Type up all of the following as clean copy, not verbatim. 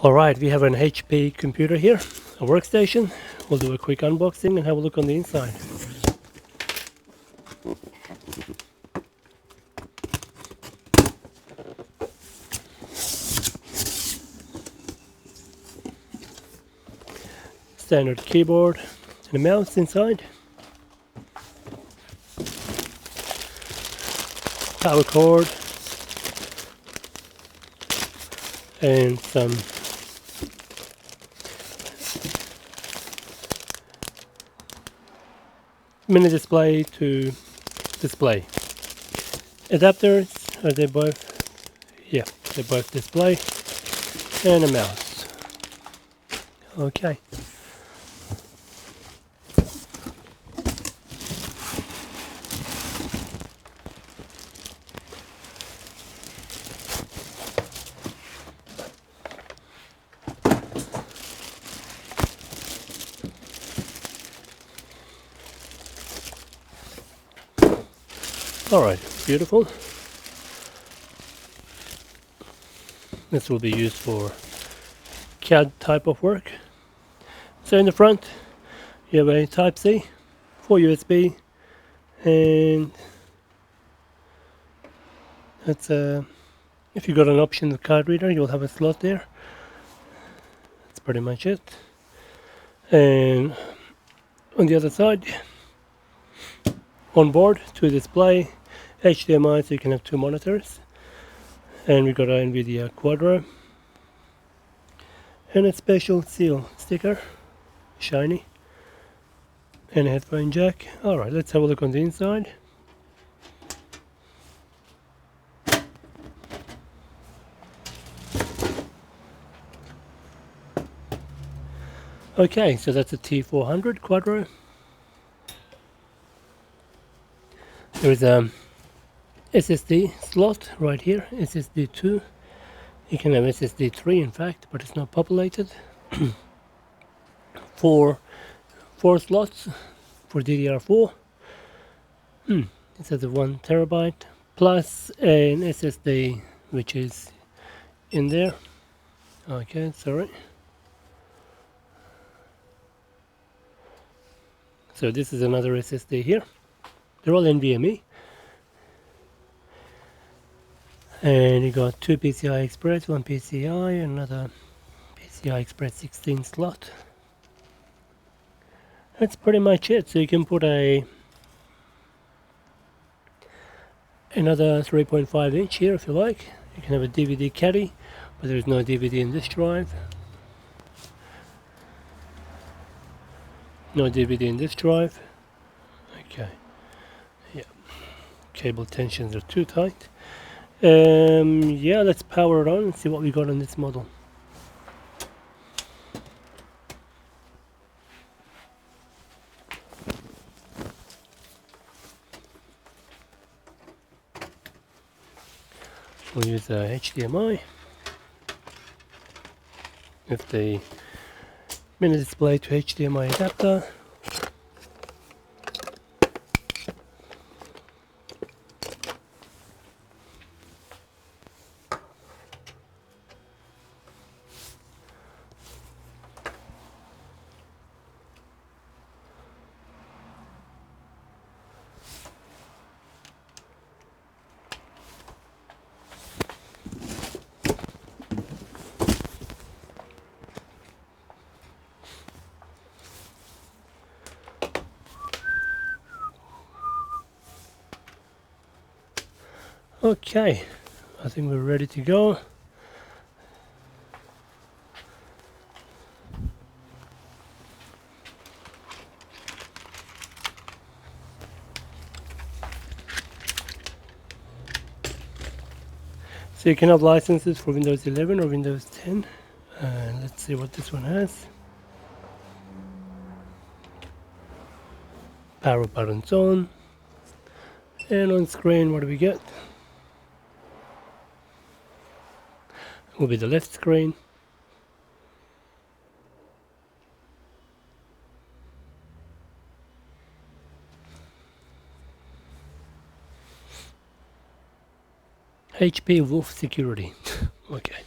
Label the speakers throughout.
Speaker 1: Alright, we have an HP computer here, a workstation. We'll do a quick unboxing and have a look on the inside. Standard keyboard and a mouse inside. Power cord. And some mini display to display. Adapters, are they both? Yeah, they're both display. And a mouse. Okay. Alright, beautiful. This will be used for CAD type of work. So in the front you have a Type-C, 4 USB, and that's if you got an option with card reader, you'll have a slot there. That's pretty much it. And on the other side, on board to display HDMI, so you can have 2 monitors. And we got our NVIDIA Quadro and a special seal sticker, shiny, and a headphone jack. Alright, let's have a look on the inside. Okay, so that's a T400 Quadro. There is a SSD slot right here, SSD 2. You can have SSD 3 in fact, but it's not populated. Four slots for DDR4. It's at the 1 terabyte plus an SSD which is in there. Okay, sorry. So this is another SSD here. They're all NVMe. And you got 2 PCI Express, 1 PCI, another PCI Express 16 slot. That's pretty much it. So you can put another 3.5 inch here if you like. You can have a DVD caddy, but there is no DVD in this drive. No DVD in this drive. Okay. Yeah. Cable tensions are too tight. Yeah, let's power it on and see what we got on this model. We'll use HDMI with the mini display to HDMI adapter. Okay, I think we're ready to go. So you can have licenses for Windows 11 or Windows 10. Let's see what this one has. Power buttons on. And on screen, what do we get? Will be the left screen. HP Wolf Security. Okay.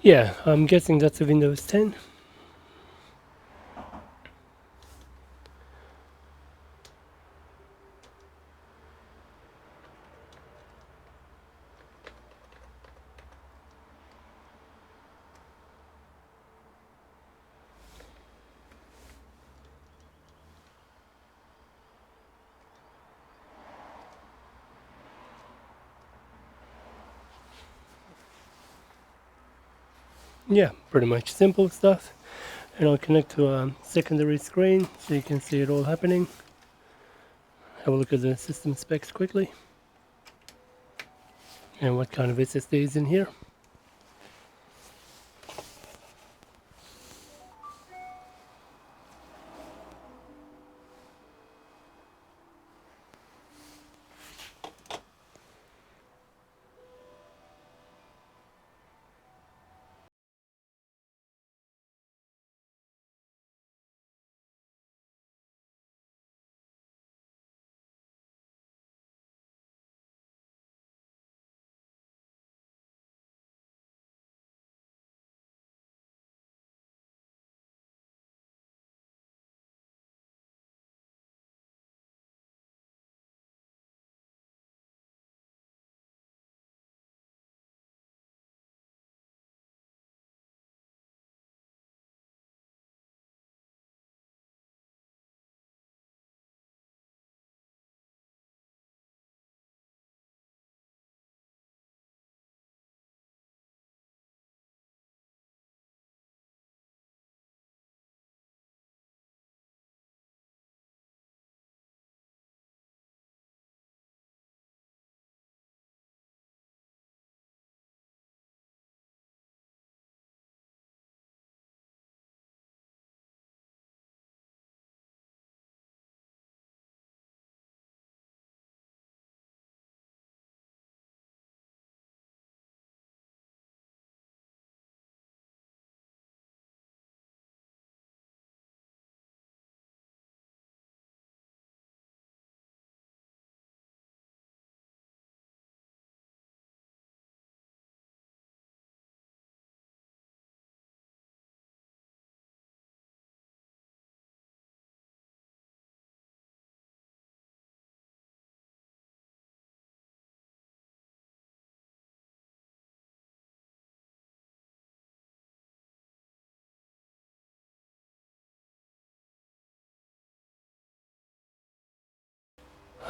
Speaker 1: Yeah, I'm guessing that's a Windows 10. Yeah, pretty much simple stuff. And I'll connect to a secondary screen so you can see it all happening. Have a look at the system specs quickly. And what kind of SSD is in here.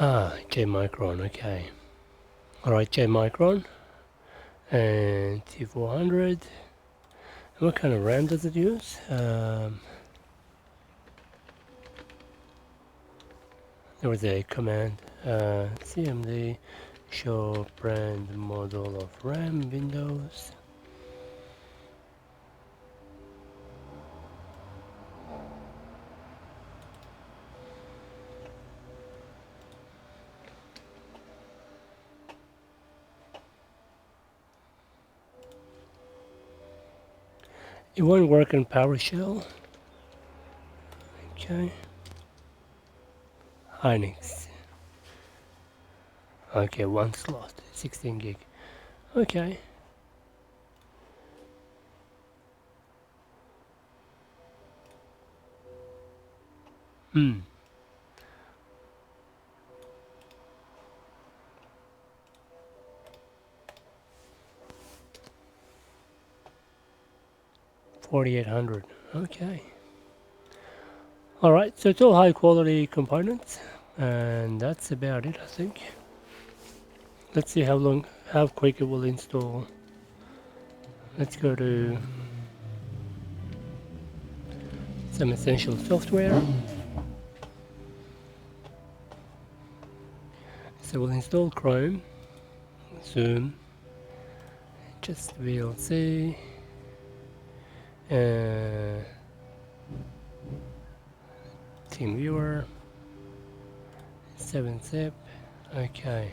Speaker 1: Ah, J-Micron, okay. Alright, J-Micron and T400. And what kind of RAM does it use? There was a command, CMD show brand model of RAM Windows. It won't work in PowerShell. Okay. Hynix. Okay, one slot, 16 gig. Okay. 4800. Okay. Alright, so it's all high quality components. And that's about it, I think. Let's see how quick it will install. Let's go to some essential software. So we'll install Chrome, Zoom, just VLC, TeamViewer, 7-zip. Okay.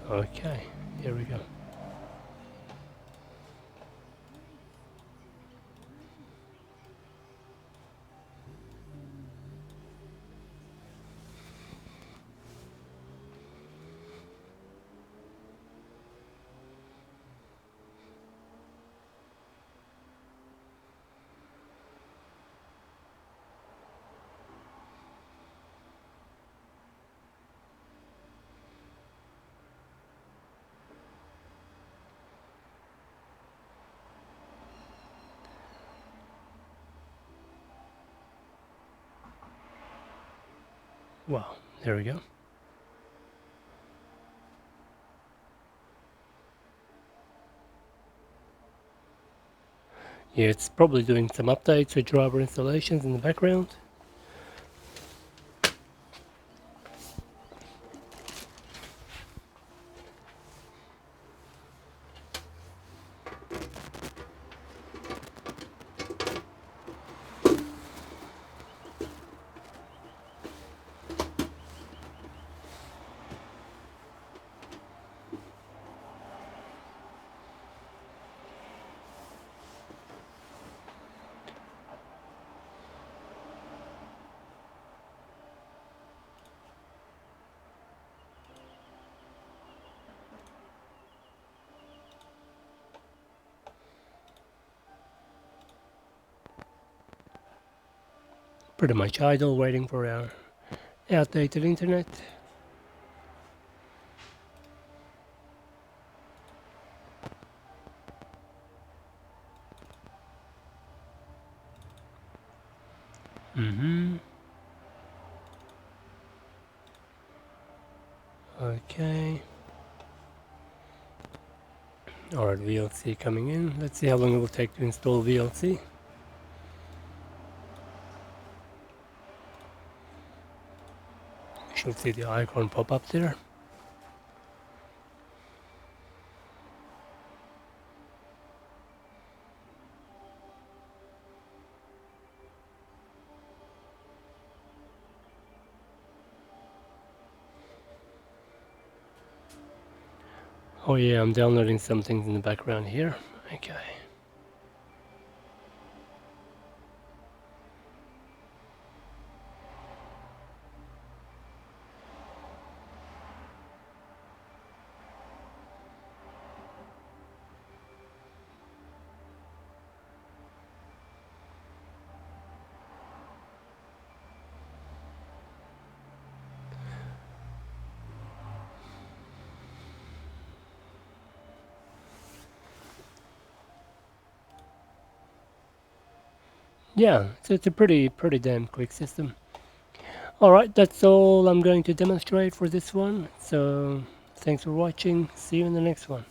Speaker 1: Okay, here we go. Wow, there we go. Yeah, it's probably doing some updates or driver installations in the background. Pretty much idle, waiting for our outdated internet. Okay. Alright, VLC coming in. Let's see how long it will take to install VLC. You should see the icon pop up there. Oh yeah, I'm downloading some things in the background here. Okay. Yeah, so it's a pretty damn quick system. Alright, that's all I'm going to demonstrate for this one. So, thanks for watching. See you in the next one.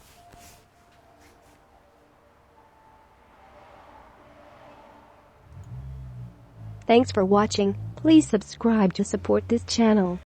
Speaker 2: Thanks for watching. Please subscribe to support this channel.